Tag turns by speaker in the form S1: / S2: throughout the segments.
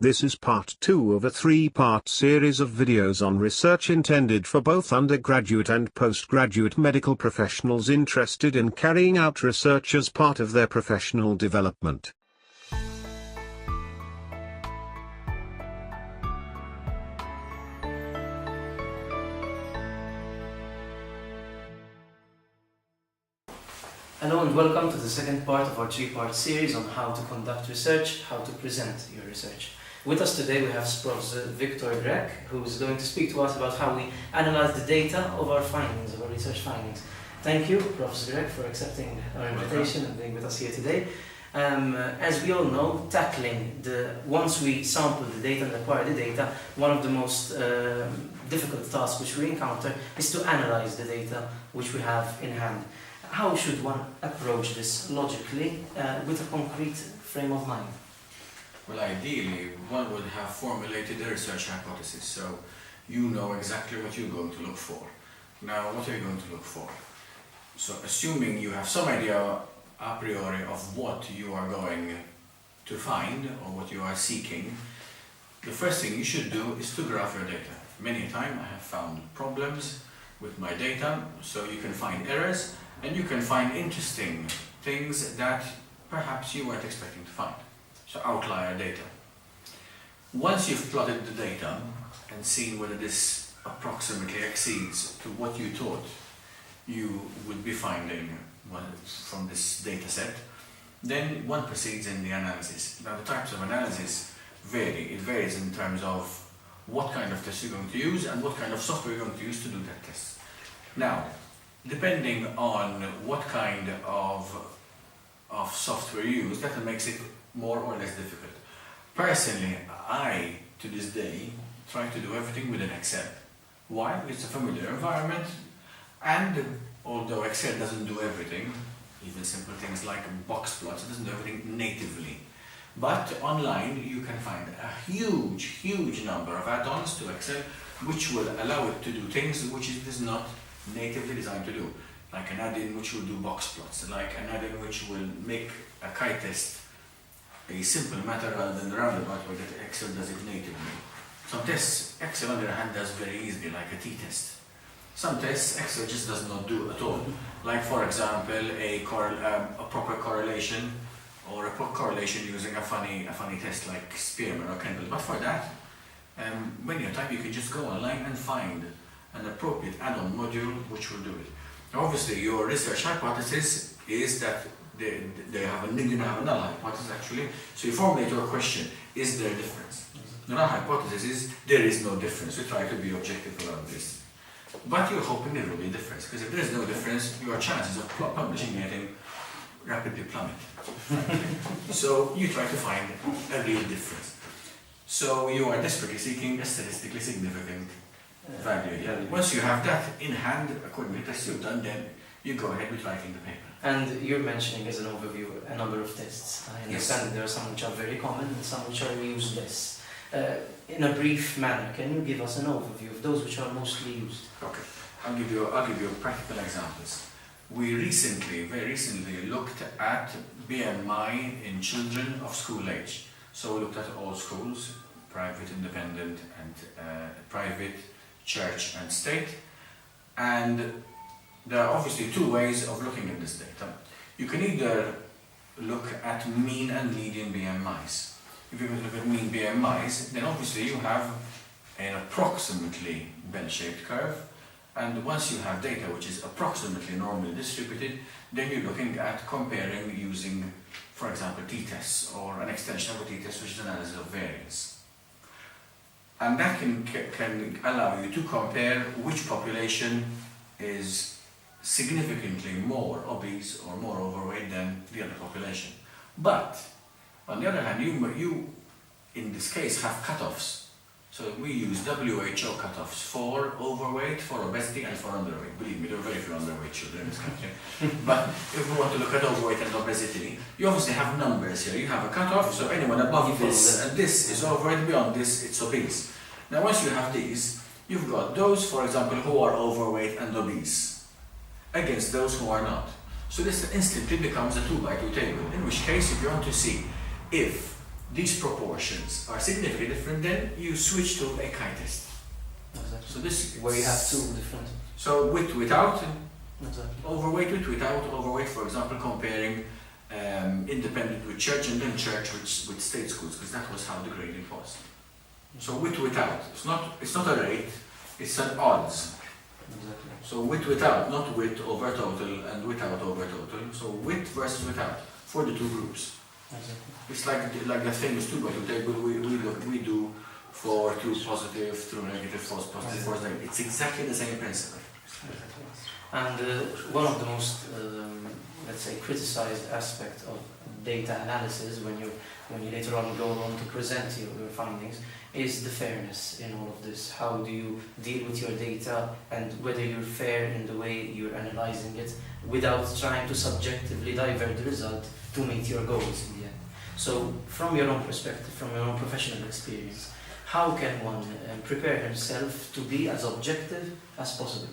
S1: This is part 2 of a 3-part series of videos on research intended for both undergraduate and postgraduate medical professionals interested in carrying out research as part of their professional development.
S2: Hello and welcome to the second part of our 3-part series on how to conduct research, how to present your research. With us today we have Prof Victor Grech, who is going to speak to us about how we analyze the data of our findings, of our research findings. Thank you, Prof Grech, for accepting our invitation and being with us here today. As we all know, once we sample the data and acquire the data, one of the most difficult tasks which we encounter is to analyze the data which we have in hand. How should one approach this logically with a concrete frame of mind?
S3: Well, ideally, one would have formulated a research hypothesis, so you know exactly what you're going to look for. Now, what are you going to look for? So, assuming you have some idea a priori of what you are going to find or what you are seeking, the first thing you should do is to graph your data. Many a time I have found problems with my data, so you can find errors and you can find interesting things that perhaps you weren't expecting to find. So outlier data. Once you've plotted the data and seen whether this approximately exceeds to what you thought you would be finding from this data set, then one proceeds in the analysis. Now the types of analysis vary. It varies in terms of what kind of test you're going to use and what kind of software you're going to use to do that test. Now, depending on what kind of software you use, that makes it more or less difficult. Personally, I, to this day, try to do everything within Excel. Why? It's a familiar environment, and although Excel doesn't do everything, even simple things like box plots, it doesn't do everything natively. But online, you can find a huge number of add-ons to Excel which will allow it to do things which it is not natively designed to do. Like an add-in which will do box plots, like an add-in which will make a chi-test a simple matter rather than the roundabout way that Excel does it natively. Some tests Excel on the other hand does very easily, like a t-test. Some tests Excel just does not do at all, like for example a proper correlation or a correlation using a funny test like Spearman or Kendall. But for that, many a time you can just go online and find an appropriate add-on module which will do it. Now obviously your research hypothesis is that you have a null hypothesis actually, so you formulate your question, is there a difference? The null hypothesis is there is no difference. We try to be objective around this. But you're hoping there will be a difference, because if there is no difference, your chances of publishing anything rapidly plummet. So you try to find a real difference. So you are desperately seeking a statistically significant value. Yeah. Once you have that in hand, according to the tests you've done, then you go ahead with writing the paper.
S2: And you're mentioning as an overview a number of tests. I understand that there are some which are very common and some which are used less. In a brief manner, can you give us an overview of those which are mostly used?
S3: Okay, I'll give you practical examples. We very recently looked at BMI in children of school age. So we looked at all schools, private, independent, and private, church and state. And there are obviously two ways of looking at this data. You can either look at mean and median BMIs. If you look at mean BMIs, then obviously you have an approximately bell-shaped curve, and once you have data which is approximately normally distributed, then you're looking at comparing using, for example, t-tests or an extension of a t-test, which is analysis of variance. And that can allow you to compare which population is significantly more obese or more overweight than the other population. But on the other hand, you in this case have cutoffs. So we use WHO cutoffs for overweight, for obesity, and for underweight. Believe me, there are very few underweight children in this country. But if we want to look at overweight and obesity, you obviously have numbers here. You have a cutoff, so anyone above this and this is overweight, beyond this it's obese. Now once you have these, you've got those, for example, who are overweight and obese against those who are not. So this instantly becomes a 2-by-2 table, in which case if you want to see if these proportions are significantly different, then you switch to a chi-test.
S2: Exactly.
S3: So this
S2: Where you have two different.
S3: So with, without,
S2: Exactly.
S3: overweight with, without, overweight, for example, comparing independent with church and then church with state schools, because that was how the grading was. So with, without, it's not a rate, it's an odds.
S2: Exactly.
S3: So with, without, not with over total and without over total. So with versus without for the two groups.
S2: Exactly.
S3: It's like that famous 2x2 table we do for true positive, true negative, false positive, false negative. It's exactly the same principle.
S2: Exactly. And one of the most, let's say, criticized aspects of data analysis when you later on go on to present your findings is the fairness in all of this. How do you deal with your data and whether you're fair in the way you're analyzing it without trying to subjectively divert the result to meet your goals in the end. So from your own perspective, from your own professional experience, how can one prepare himself to be as objective as possible?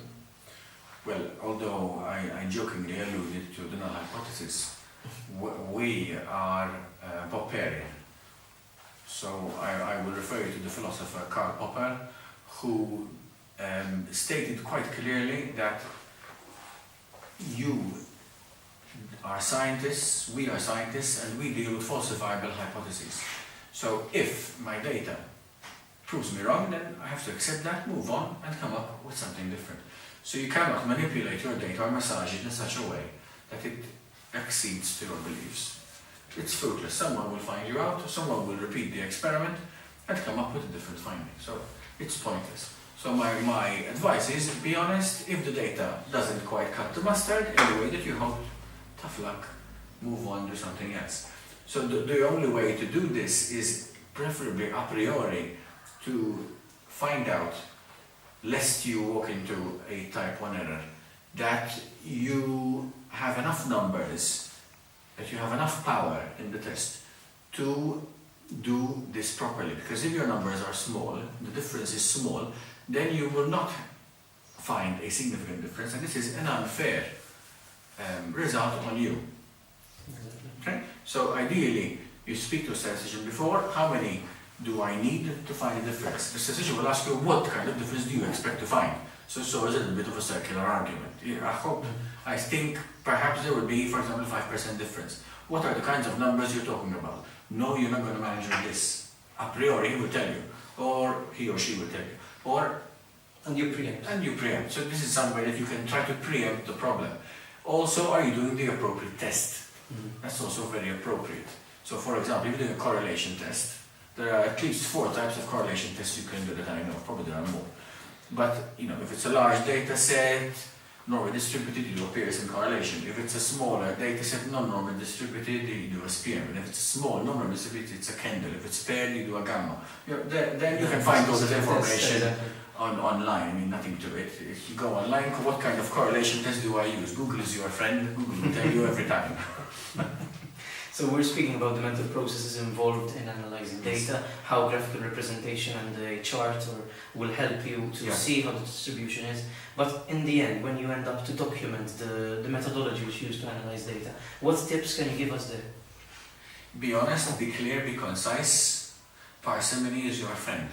S3: Well, although I jokingly alluded to the null hypothesis, we are Popperian. So I will refer you to the philosopher Karl Popper, who stated quite clearly that you are scientists, we are scientists, and we deal with falsifiable hypotheses. So if my data proves me wrong, then I have to accept that, move on, and come up with something different. So you cannot manipulate your data or massage it in such a way that it exceeds to your beliefs. It's fruitless. Someone will find you out, someone will repeat the experiment and come up with a different finding. So it's pointless. So my advice is, be honest. If the data doesn't quite cut the mustard in the way that you hoped, tough luck, move on, do something else. So the only way to do this is preferably a priori to find out, lest you walk into a type 1 error, that you have enough numbers, that you have enough power in the test to do this properly. Because if your numbers are small, the difference is small, then you will not find a significant difference, and this is an unfair result on you. Okay? So ideally, you speak to a statistician before, how many do I need to find a difference? The statistician will ask you, what kind of difference do you expect to find? So it's a little bit of a circular argument. I think perhaps there would be, for example, 5% difference. What are the kinds of numbers you're talking about? No, you're not going to manage with this. A priori, he will tell you, or he or she will tell you,
S2: and you preempt.
S3: And you preempt. So this is some way that you can try to preempt the problem. Also, are you doing the appropriate test? That's also very appropriate. So for example, if you're doing a correlation test, there are at least 4 types of correlation tests you can do that I know, probably there are more. But if it's a large data set, normally distributed, you do a Pearson correlation. If it's a smaller data set, non-normally distributed, you do a Spearman. If it's a small, non-normally distributed, it's a Kendall. If it's paired, you do a Gamma. Then you can find all that information online. I mean, nothing to it. If you go online, what kind of correlation test do I use? Google is your friend. Google will tell you every time.
S2: So we're speaking about the mental processes involved in analyzing data, how graphical representation and a chart will help you to see how the distribution is. But in the end, when you end up to document the methodology which you use to analyze data, what tips can you give us there?
S3: Be honest, be clear, be concise. Parsimony is your friend.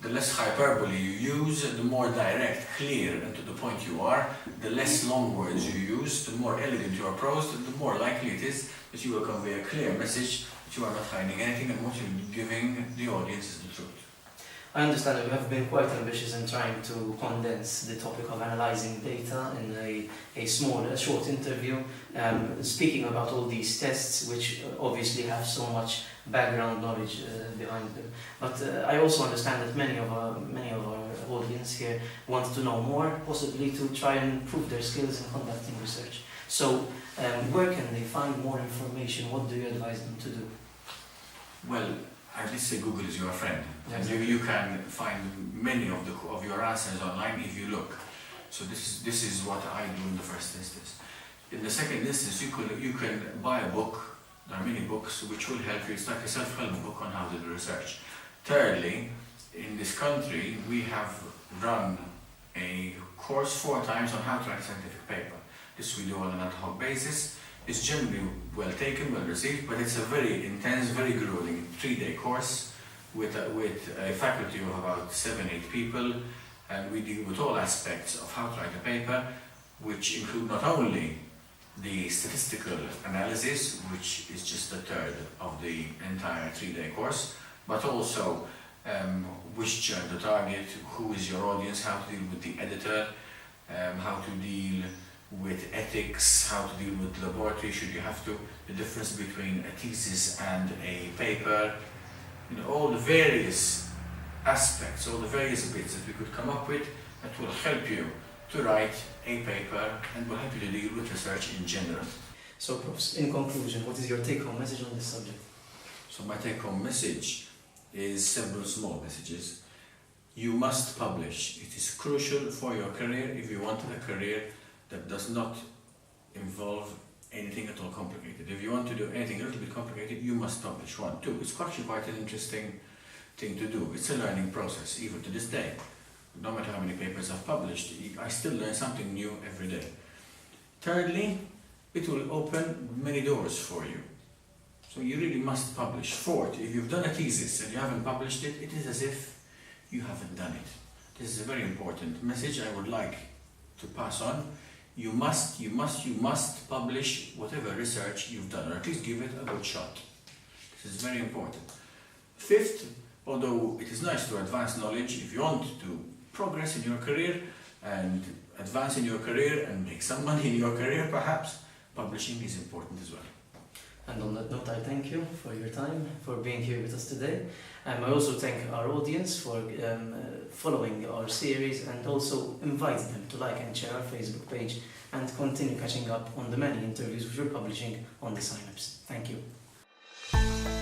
S3: The less hyperbole you use, the more direct, clear, and to the point you are, the less long words you use, the more elegant you are prose, the more likely it is that you will convey a clear message, that you are not hiding anything, and what you're giving the audience is the truth.
S2: I understand that you have been quite ambitious in trying to condense the topic of analyzing data in a short interview, speaking about all these tests, which obviously have so much background knowledge behind them. But I also understand that many of our audience here want to know more, possibly to try and improve their skills in conducting research. So where can they find more information? What do you advise them to do?
S3: Well, I did say Google is your friend.
S2: Yes.
S3: You can find many of your answers online if you look. So this is what I do in the first instance. In the second instance, you can buy a book. There are many books which will help you. It's like a self-help book on how to do research. Thirdly, in this country, we have run a course 4 times on how to write a scientific paper. This we do on an ad hoc basis. It's generally well taken, well received, but it's a very intense, very grueling 3-day course with a faculty of about 7-8 people, and we deal with all aspects of how to write a paper, which include not only the statistical analysis, which is just a third of the entire 3-day course, but also which journal to target, who is your audience, how to deal with the editor, how to deal with ethics, how to deal with laboratory, should you have to, the difference between a thesis and a paper, all the various aspects, all the various bits that we could come up with that will help you to write a paper and will help you to deal with research in general.
S2: So, Prof, in conclusion, what is your take-home message on this subject?
S3: So my take-home message is several small messages. You must publish. It is crucial for your career if you want a career that does not involve anything at all complicated. If you want to do anything a little bit complicated, you must publish. 1, 2, it's actually quite an interesting thing to do. It's a learning process, even to this day. No matter how many papers I've published, I still learn something new every day. Thirdly, it will open many doors for you. So you really must publish. 4th, if you've done a thesis and you haven't published it, it is as if you haven't done it. This is a very important message I would like to pass on. You must publish whatever research you've done, or at least give it a good shot. This is very important. 5th, although it is nice to advance knowledge, if you want to progress in your career and advance in your career and make some money in your career perhaps, publishing is important as well.
S2: And on that note, I thank you for your time, for being here with us today. I also thank our audience for following our series, and also invite them to like and share our Facebook page and continue catching up on the many interviews which we're publishing on TheSynapse. Thank you.